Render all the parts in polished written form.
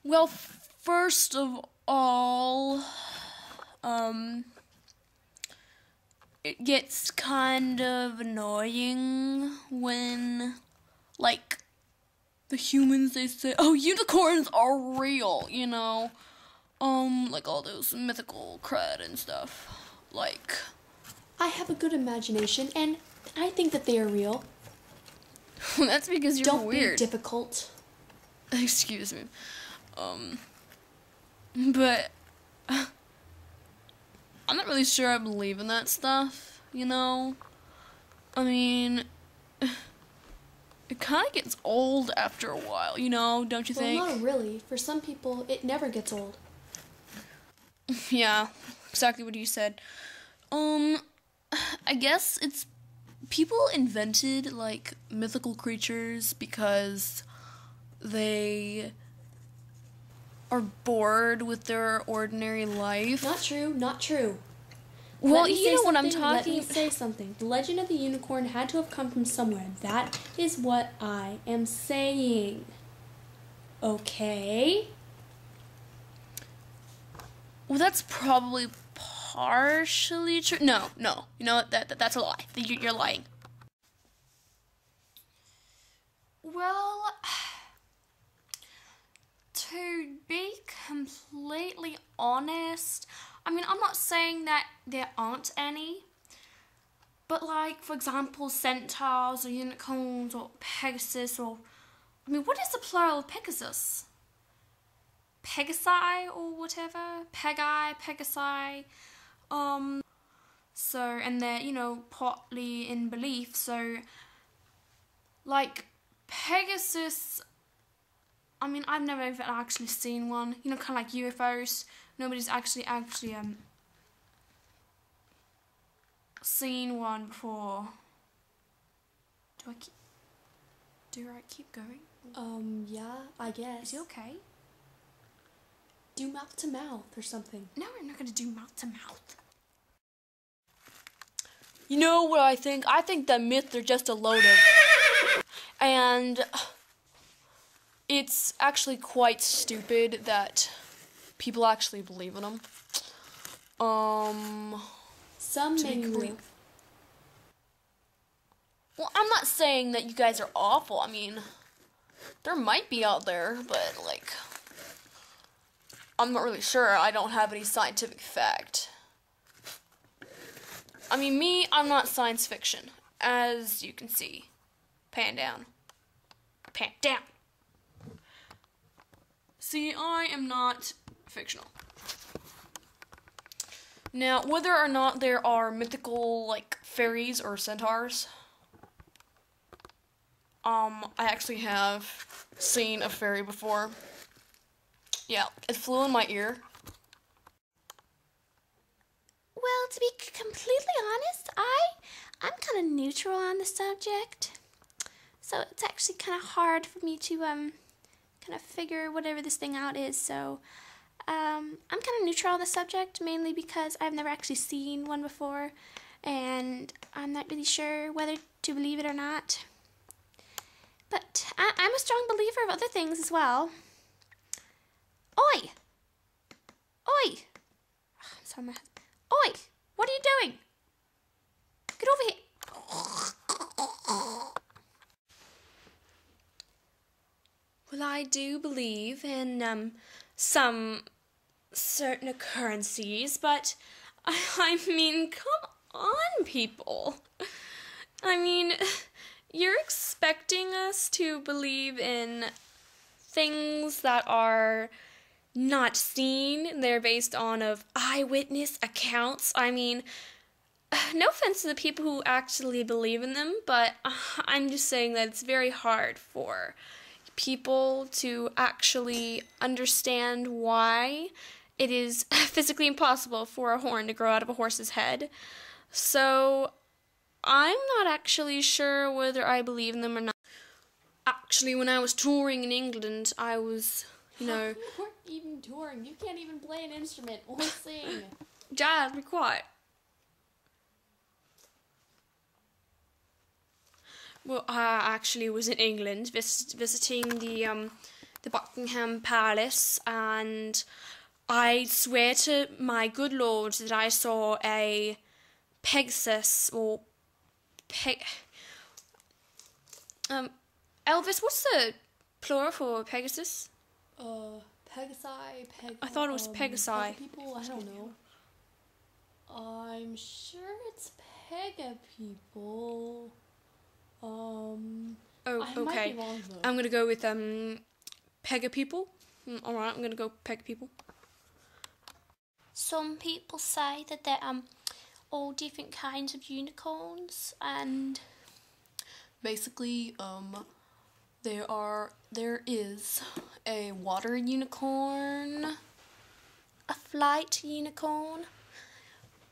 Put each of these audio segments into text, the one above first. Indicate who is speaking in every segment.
Speaker 1: Well, first of all, um, it gets kind of annoying when, like, the humans, they say, oh, unicorns are real, you know? Like all those mythical cred and stuff. Like,
Speaker 2: I have a good imagination, and I think that they are real.
Speaker 1: that's because you're
Speaker 2: Don't
Speaker 1: weird.
Speaker 2: be difficult.
Speaker 1: Excuse me. But I'm not really sure I believe in that stuff, you know? I mean, it kind of gets old after a while, you know, don't you think?
Speaker 2: Well, not really. For some people, it never gets old.
Speaker 1: Yeah, exactly what you said. I guess it's people invented like mythical creatures because they are bored with their ordinary life.
Speaker 2: Not true, not true.
Speaker 1: Well, you know what I'm
Speaker 2: Let me
Speaker 1: talking.
Speaker 2: say something. The legend of the unicorn had to have come from somewhere. That is what I am saying. Okay?
Speaker 1: Well, that's probably partially true. No. You know what? That's a lie. You're lying. Well, to be completely honest, I mean, I'm not saying that there aren't any, but like, for example, centaurs or unicorns or Pegasus or, I mean, what is the plural of Pegasus? Pegasi or whatever? Pegasi. So, and they're, you know, partly in belief, so, like, Pegasus, I mean, I've never even actually seen one, you know, kind of like UFOs, nobody's actually, seen one before. Do I keep going?
Speaker 2: Yeah, I guess.
Speaker 1: Is it okay?
Speaker 2: Do mouth to mouth or something.
Speaker 1: No, I'm not gonna do mouth to mouth. You know what I think? I think that myths are just a load of... And it's actually quite stupid that people actually believe in them.
Speaker 2: Some may be real.
Speaker 1: Well, I'm not saying that you guys are awful. I mean, there might be out there, but, like, I'm not really sure. I don't have any scientific fact. I mean, me, I'm not science fiction, as you can see. Pan down. Pan down. See, I am not fictional. Now, whether or not there are mythical, like, fairies or centaurs, I actually have seen a fairy before. Yeah, it flew in my ear.
Speaker 3: Well, to be completely honest, I'm kind of neutral on the subject. So it's actually kind of hard for me to kind of figure whatever this thing out is. So I'm kind of neutral on the subject, mainly because I've never actually seen one before, and I'm not really sure whether to believe it or not. But I'm a strong believer of other things as well. Oi! Oi! I'm sorry, my husband. Oi! What are you doing? Get over here.
Speaker 1: Well, I do believe in some certain occurrences, but I mean, come on, people. I mean, you're expecting us to believe in things that are not seen. They're based on of eyewitness accounts. I mean, no offense to the people who actually believe in them, but I'm just saying that it's very hard for people to actually understand why it is physically impossible for a horn to grow out of a horse's head. So I'm not actually sure whether I believe in them or not. Actually, when I was touring in England, I was, you know...
Speaker 2: You weren't even touring. You can't even play an instrument or sing.
Speaker 1: Dad, be quiet. Well, I actually was in England visiting the the Buckingham Palace, and I swear to my good lord that I saw a Pegasus, or Elvis, what's the plural for Pegasus?
Speaker 2: Pegasi,
Speaker 1: I thought it was Pegasi.
Speaker 2: People, I don't know. I'm sure it's Pega people.
Speaker 1: Oh,
Speaker 2: I
Speaker 1: okay.
Speaker 2: might be wrong though.
Speaker 1: I'm gonna go with Pega people. Alright, I'm gonna go Pega people.
Speaker 3: Some people say that there are all different kinds of unicorns, and
Speaker 2: Basically, there is a water unicorn.
Speaker 3: a flight unicorn.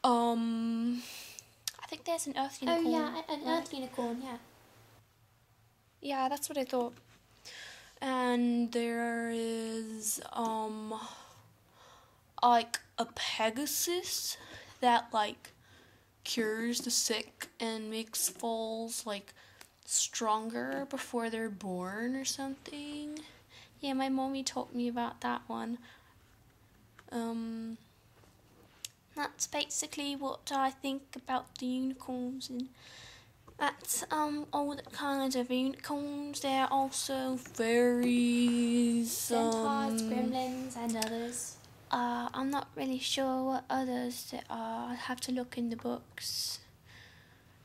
Speaker 3: I think there's an earth unicorn.
Speaker 2: Oh yeah, an earth unicorn, yeah.
Speaker 1: Yeah, that's what I thought. And there is like a Pegasus that like cures the sick and makes foals like stronger before they're born or something.
Speaker 3: Yeah, my mommy taught me about that one. That's basically what I think about the unicorns, and that's all the kinds of unicorns. There are also
Speaker 1: Fairies,
Speaker 3: centaurs, gremlins, and others. I'm not really sure what others there are. I'll have to look in the books.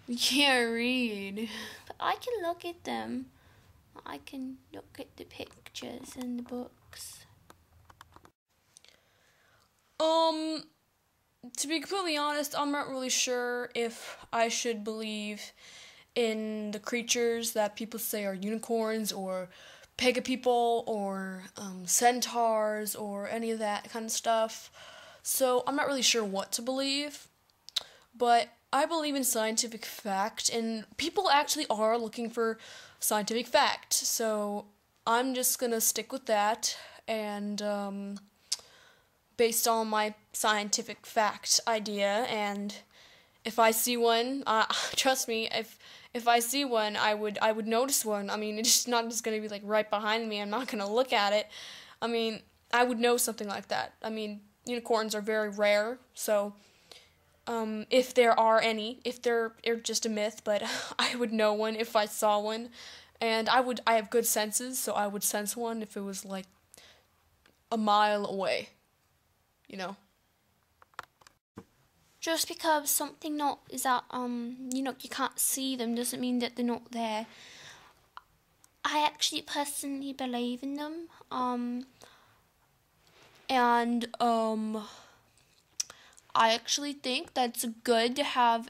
Speaker 1: we can't read.
Speaker 3: But I can look at them. I can look at the pictures in the books.
Speaker 1: To be completely honest, I'm not really sure if I should believe in the creatures that people say are unicorns or Pega people or centaurs or any of that kind of stuff. So I'm not really sure what to believe. But I believe in scientific fact, and people actually are looking for scientific fact. So I'm just gonna stick with that, and based on my scientific fact idea, and if I see one, trust me, if I see one, I would notice one. I mean, it's not just gonna be like right behind me. I'm not gonna look at it. I mean, I would know something like that. I mean, unicorns are very rare, so if there are any, if they're just a myth, but I would know one if I saw one, and I have good senses, so I would sense one if it was like a mile away, you know.
Speaker 3: Just because something not is that you can't see them doesn't mean that they're not there. I actually personally believe in them. And I actually think that's good to have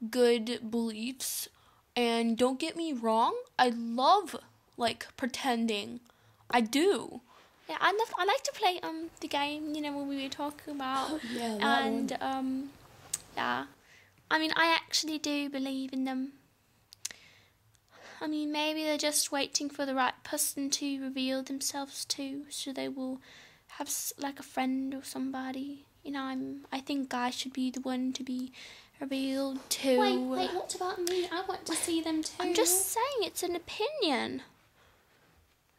Speaker 3: good beliefs. And don't get me wrong, I love like pretending. I do. Yeah, I like to play the game, what we were talking about.
Speaker 2: Oh, yeah, that
Speaker 3: and
Speaker 2: one.
Speaker 3: yeah. I mean, I actually do believe in them. I mean, maybe they're just waiting for the right person to reveal themselves to, so they will have like a friend or somebody. I think guys should be the one to be revealed to.
Speaker 2: Wait, what about me? I want to see them too.
Speaker 3: I'm just saying, it's an opinion.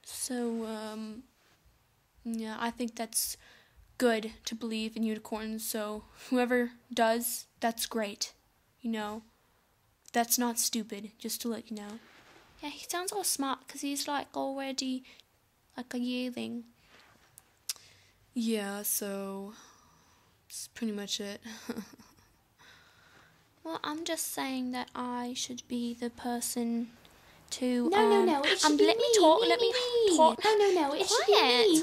Speaker 1: So, yeah, I think that's good to believe in unicorns, so whoever does, that's great. That's not stupid, just to let you know.
Speaker 3: Yeah, he sounds all smart because he's like already like a yearling.
Speaker 1: Yeah, so that's pretty much it.
Speaker 3: Well, I'm just saying that I should be the person to
Speaker 2: No, it should be
Speaker 3: let
Speaker 2: me.
Speaker 3: me talk.
Speaker 2: Me,
Speaker 3: Let
Speaker 2: me,
Speaker 3: me
Speaker 2: me.
Speaker 3: talk.
Speaker 2: No, it should be
Speaker 3: Quiet.
Speaker 2: me.